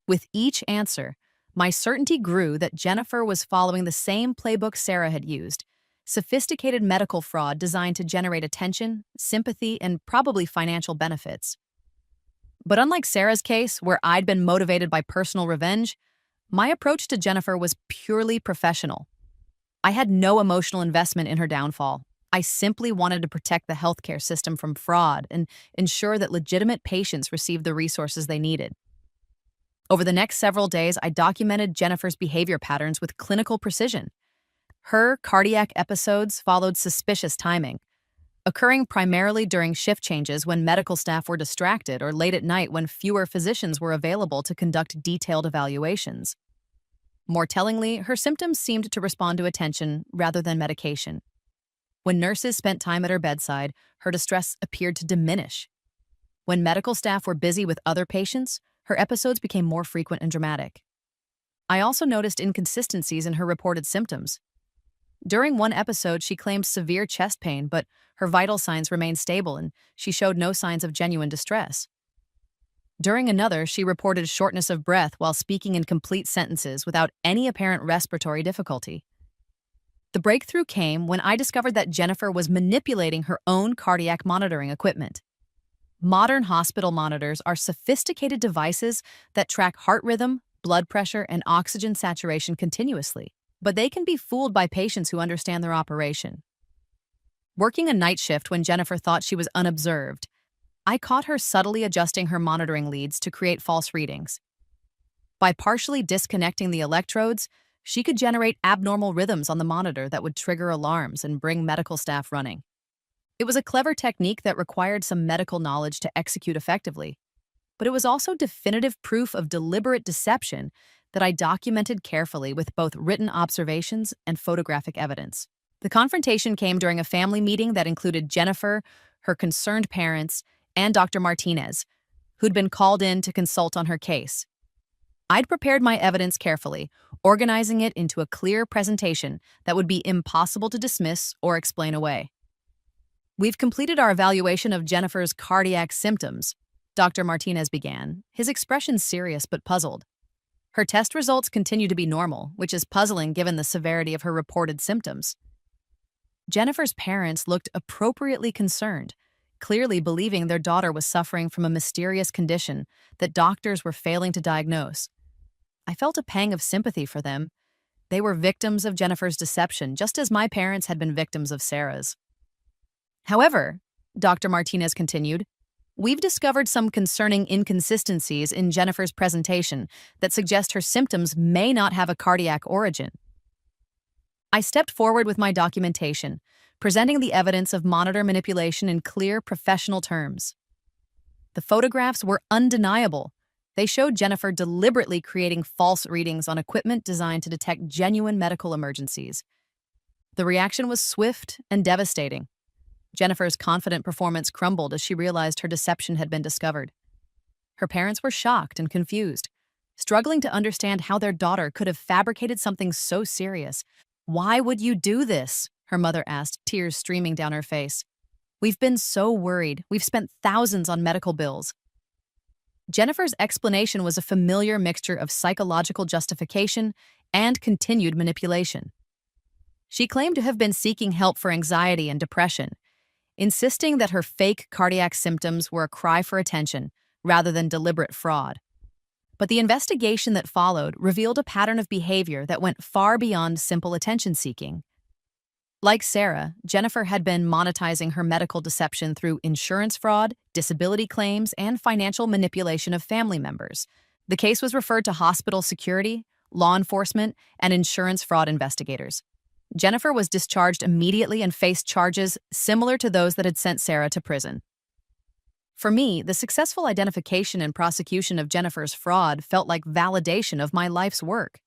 With each answer, my certainty grew that Jennifer was following the same playbook Sarah had used: sophisticated medical fraud designed to generate attention, sympathy, and probably financial benefits. But unlike Sarah's case, where I'd been motivated by personal revenge, my approach to Jennifer was purely professional. I had no emotional investment in her downfall. I simply wanted to protect the healthcare system from fraud and ensure that legitimate patients received the resources they needed. Over the next several days, I documented Jennifer's behavior patterns with clinical precision. Her cardiac episodes followed suspicious timing, occurring primarily during shift changes when medical staff were distracted or late at night when fewer physicians were available to conduct detailed evaluations. More tellingly, her symptoms seemed to respond to attention rather than medication. When nurses spent time at her bedside, her distress appeared to diminish. When medical staff were busy with other patients, her episodes became more frequent and dramatic. I also noticed inconsistencies in her reported symptoms. During one episode, she claimed severe chest pain, but her vital signs remained stable and she showed no signs of genuine distress. During another, she reported shortness of breath while speaking in complete sentences without any apparent respiratory difficulty. The breakthrough came when I discovered that Jennifer was manipulating her own cardiac monitoring equipment. Modern hospital monitors are sophisticated devices that track heart rhythm, blood pressure, and oxygen saturation continuously, but they can be fooled by patients who understand their operation. Working a night shift when Jennifer thought she was unobserved, I caught her subtly adjusting her monitoring leads to create false readings. By partially disconnecting the electrodes, she could generate abnormal rhythms on the monitor that would trigger alarms and bring medical staff running. It was a clever technique that required some medical knowledge to execute effectively, but it was also definitive proof of deliberate deception that I documented carefully with both written observations and photographic evidence. The confrontation came during a family meeting that included Jennifer, her concerned parents, and Dr. Martinez, who'd been called in to consult on her case. I'd prepared my evidence carefully, organizing it into a clear presentation that would be impossible to dismiss or explain away. "We've completed our evaluation of Jennifer's cardiac symptoms," Dr. Martinez began, his expression serious but puzzled. "Her test results continue to be normal, which is puzzling given the severity of her reported symptoms." Jennifer's parents looked appropriately concerned, clearly believing their daughter was suffering from a mysterious condition that doctors were failing to diagnose. I felt a pang of sympathy for them. They were victims of Jennifer's deception, just as my parents had been victims of Sarah's. "However," Dr. Martinez continued, "we've discovered some concerning inconsistencies in Jennifer's presentation that suggest her symptoms may not have a cardiac origin." I stepped forward with my documentation, presenting the evidence of monitor manipulation in clear, professional terms. The photographs were undeniable. They showed Jennifer deliberately creating false readings on equipment designed to detect genuine medical emergencies. The reaction was swift and devastating. Jennifer's confident performance crumbled as she realized her deception had been discovered. Her parents were shocked and confused, struggling to understand how their daughter could have fabricated something so serious. "Why would you do this?" her mother asked, tears streaming down her face. "We've been so worried. We've spent thousands on medical bills." Jennifer's explanation was a familiar mixture of psychological justification and continued manipulation. She claimed to have been seeking help for anxiety and depression, insisting that her fake cardiac symptoms were a cry for attention rather than deliberate fraud. But the investigation that followed revealed a pattern of behavior that went far beyond simple attention-seeking. Like Sarah, Jennifer had been monetizing her medical deception through insurance fraud, disability claims, and financial manipulation of family members. The case was referred to hospital security, law enforcement, and insurance fraud investigators. Jennifer was discharged immediately and faced charges similar to those that had sent Sarah to prison. For me, the successful identification and prosecution of Jennifer's fraud felt like validation of my life's work.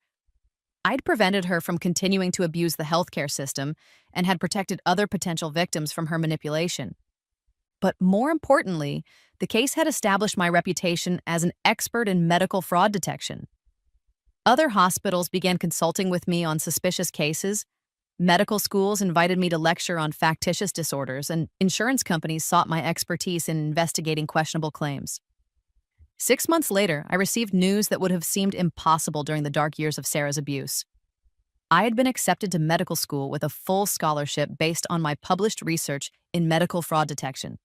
I'd prevented her from continuing to abuse the healthcare system and had protected other potential victims from her manipulation. But more importantly, the case had established my reputation as an expert in medical fraud detection. Other hospitals began consulting with me on suspicious cases. Medical schools invited me to lecture on factitious disorders, and insurance companies sought my expertise in investigating questionable claims. 6 months later, I received news that would have seemed impossible during the dark years of Sarah's abuse. I had been accepted to medical school with a full scholarship based on my published research in medical fraud detection.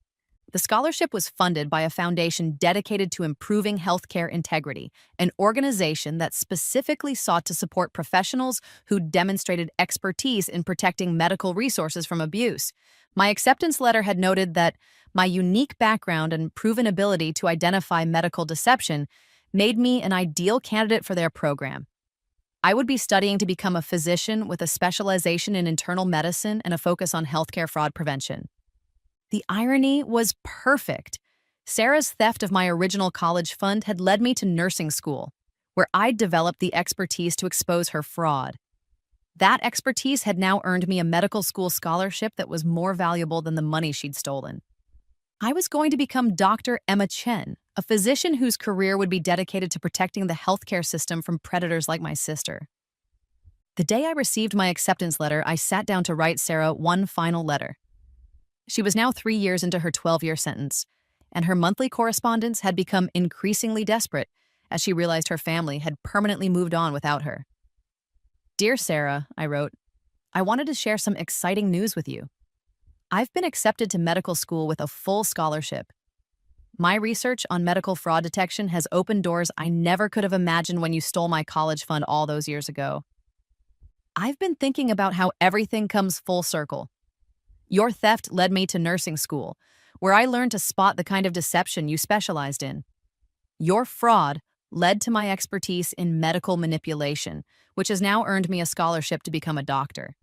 The scholarship was funded by a foundation dedicated to improving healthcare integrity, an organization that specifically sought to support professionals who demonstrated expertise in protecting medical resources from abuse. My acceptance letter had noted that my unique background and proven ability to identify medical deception made me an ideal candidate for their program. I would be studying to become a physician with a specialization in internal medicine and a focus on healthcare fraud prevention. The irony was perfect. Sarah's theft of my original college fund had led me to nursing school, where I'd developed the expertise to expose her fraud. That expertise had now earned me a medical school scholarship that was more valuable than the money she'd stolen. I was going to become Dr. Emma Chen, a physician whose career would be dedicated to protecting the healthcare system from predators like my sister. The day I received my acceptance letter, I sat down to write Sarah one final letter. She was now 3 years into her 12-year sentence, and her monthly correspondence had become increasingly desperate as she realized her family had permanently moved on without her. Dear Sarah, I wrote, I wanted to share some exciting news with you. I've been accepted to medical school with a full scholarship. My research on medical fraud detection has opened doors I never could have imagined when you stole my college fund all those years ago. I've been thinking about how everything comes full circle. Your theft led me to nursing school, where I learned to spot the kind of deception you specialized in. Your fraud led to my expertise in medical manipulation, which has now earned me a scholarship to become a doctor.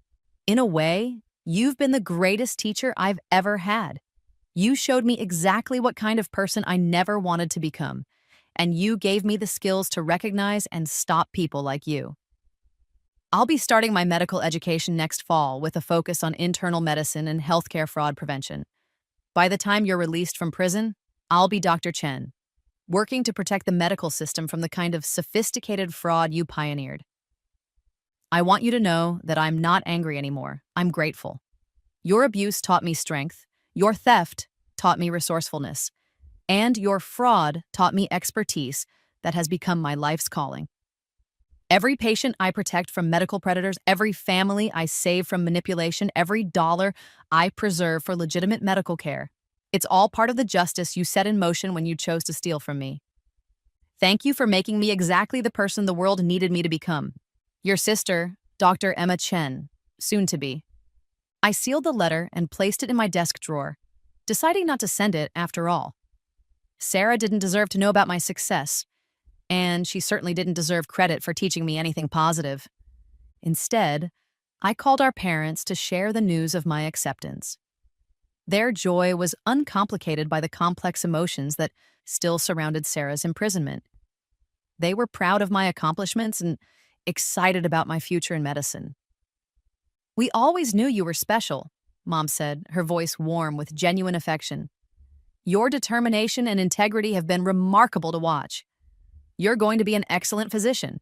In a way, you've been the greatest teacher I've ever had. You showed me exactly what kind of person I never wanted to become, and you gave me the skills to recognize and stop people like you. I'll be starting my medical education next fall with a focus on internal medicine and healthcare fraud prevention. By the time you're released from prison, I'll be Dr. Chen, working to protect the medical system from the kind of sophisticated fraud you pioneered. I want you to know that I'm not angry anymore. I'm grateful. Your abuse taught me strength, your theft taught me resourcefulness, and your fraud taught me expertise that has become my life's calling. Every patient I protect from medical predators, every family I save from manipulation, every dollar I preserve for legitimate medical care, it's all part of the justice you set in motion when you chose to steal from me. Thank you for making me exactly the person the world needed me to become. Your sister, Dr. Emma Chen, soon to be. I sealed the letter and placed it in my desk drawer, deciding not to send it after all. Sarah didn't deserve to know about my success, and she certainly didn't deserve credit for teaching me anything positive. Instead, I called our parents to share the news of my acceptance. Their joy was uncomplicated by the complex emotions that still surrounded Sarah's imprisonment. They were proud of my accomplishments and excited about my future in medicine. We always knew you were special, Mom said, her voice warm with genuine affection. Your determination and integrity have been remarkable to watch. You're going to be an excellent physician.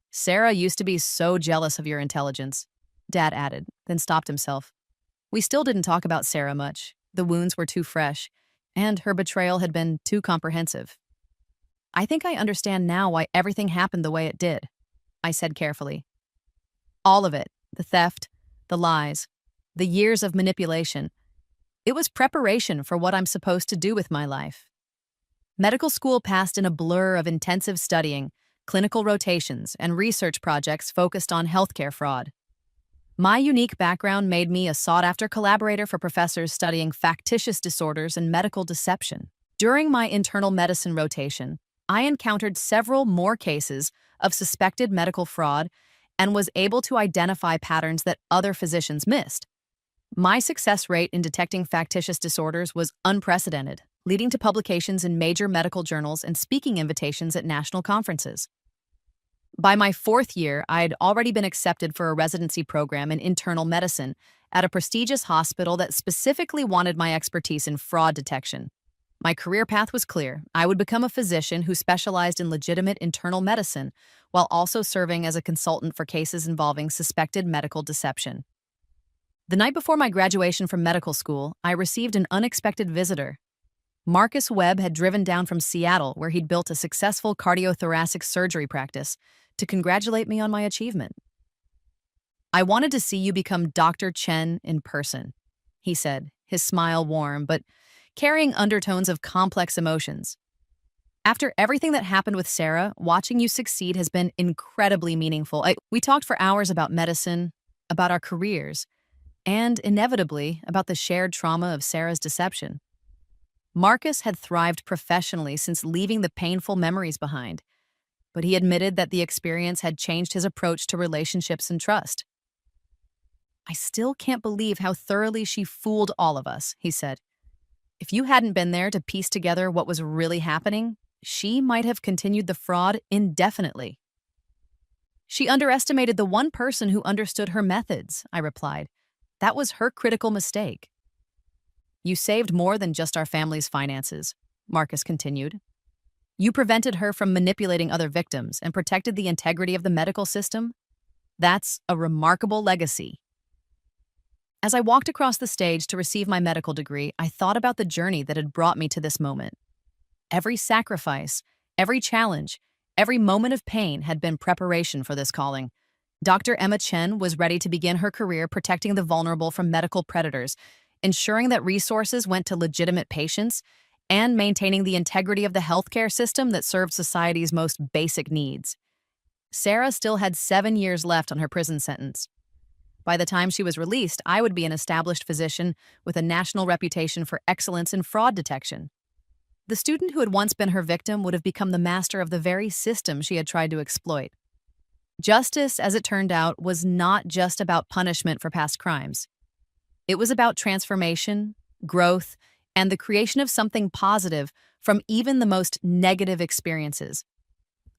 Sarah used to be so jealous of your intelligence, Dad added, then stopped himself. We still didn't talk about Sarah much. The wounds were too fresh, and her betrayal had been too comprehensive. I think I understand now why everything happened the way it did, I said carefully. All of it, the theft, the lies, the years of manipulation. It was preparation for what I'm supposed to do with my life. Medical school passed in a blur of intensive studying, clinical rotations, and research projects focused on healthcare fraud. My unique background made me a sought-after collaborator for professors studying factitious disorders and medical deception. During my internal medicine rotation, I encountered several more cases of suspected medical fraud and was able to identify patterns that other physicians missed. My success rate in detecting factitious disorders was unprecedented, leading to publications in major medical journals and speaking invitations at national conferences. By my 4th year, I had already been accepted for a residency program in internal medicine at a prestigious hospital that specifically wanted my expertise in fraud detection. My career path was clear. I would become a physician who specialized in legitimate internal medicine, while also serving as a consultant for cases involving suspected medical deception. The night before my graduation from medical school, I received an unexpected visitor. Marcus Webb had driven down from Seattle, where he'd built a successful cardiothoracic surgery practice, to congratulate me on my achievement. I wanted to see you become Dr. Chen in person, he said, his smile warm, but carrying undertones of complex emotions. After everything that happened with Sarah, watching you succeed has been incredibly meaningful. We talked for hours about medicine, about our careers, and inevitably about the shared trauma of Sarah's deception. Marcus had thrived professionally since leaving the painful memories behind, but he admitted that the experience had changed his approach to relationships and trust. I still can't believe how thoroughly she fooled all of us, he said. If you hadn't been there to piece together what was really happening, she might have continued the fraud indefinitely. She underestimated the one person who understood her methods, I replied. That was her critical mistake. You saved more than just our family's finances, Marcus continued. You prevented her from manipulating other victims and protected the integrity of the medical system. That's a remarkable legacy. As I walked across the stage to receive my medical degree, I thought about the journey that had brought me to this moment. Every sacrifice, every challenge, every moment of pain had been preparation for this calling. Dr. Emma Chen was ready to begin her career protecting the vulnerable from medical predators, ensuring that resources went to legitimate patients, and maintaining the integrity of the healthcare system that served society's most basic needs. Sarah still had 7 years left on her prison sentence. By the time she was released, I would be an established physician with a national reputation for excellence in fraud detection. The student who had once been her victim would have become the master of the very system she had tried to exploit. Justice, as it turned out, was not just about punishment for past crimes. It was about transformation, growth, and the creation of something positive from even the most negative experiences.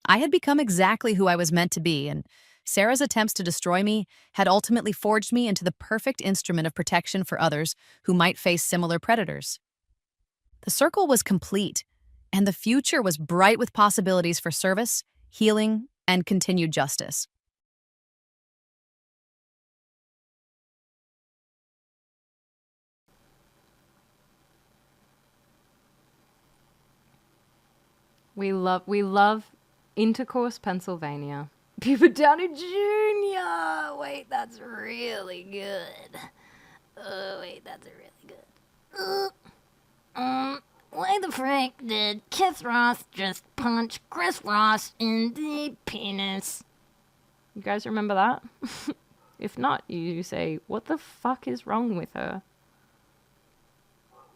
I had become exactly who I was meant to be, and Sarah's attempts to destroy me had ultimately forged me into the perfect instrument of protection for others who might face similar predators. The circle was complete, and the future was bright with possibilities for service, healing, and continued justice. We love Intercourse, Pennsylvania. Robert Downey Jr. Wait, that's really good. Oh, wait, that's really good. Why the frick did Keith Ross just punch Chris Ross in the penis? You guys remember that? If not, you say, what the fuck is wrong with her?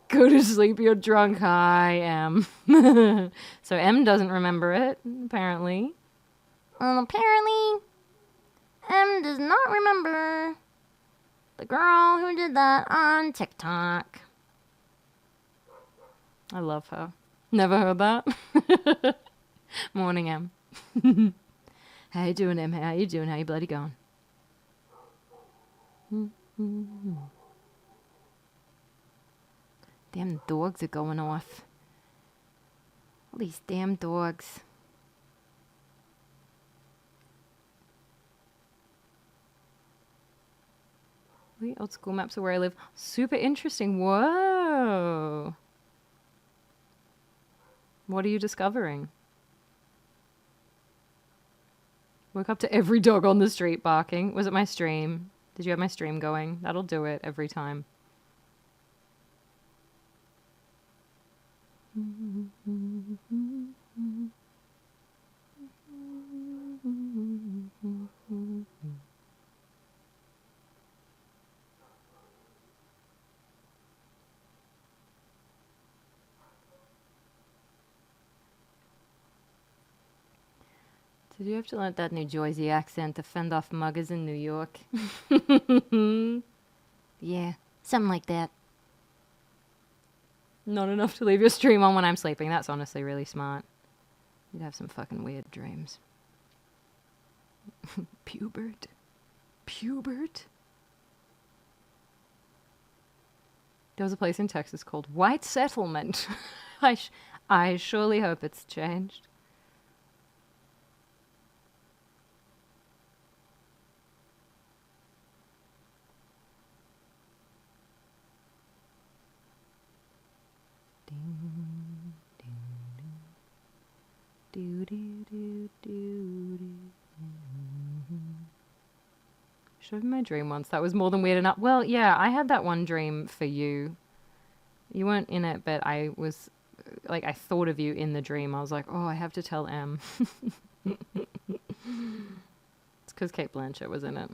Go to sleep, you're drunk. I am. So M doesn't remember it, apparently. Apparently, M does not remember the girl who did that on TikTok. I love her. Never heard that? Morning, M. How you doing, M? How you doing? How you bloody going? Damn dogs are going off. All these damn dogs. Wait, old school maps of where I live. Super interesting. Whoa. What are you discovering? Woke up to every dog on the street barking. Was it my stream? Did you have my stream going? That'll do it every time. Did you have to learn that New Jersey accent to fend off muggers in New York? Yeah, something like that. Not enough to leave your stream on when I'm sleeping. That's honestly really smart. You'd have some fucking weird dreams. Pubert. There was a place in Texas called White Settlement. I surely hope it's changed. Showed me my dream once. That was more than weird enough. Well, yeah, I had that one dream for you. You weren't in it, but I was, like, I thought of you in the dream. I was like, oh, I have to tell M. It's because Kate Blanchett was in it.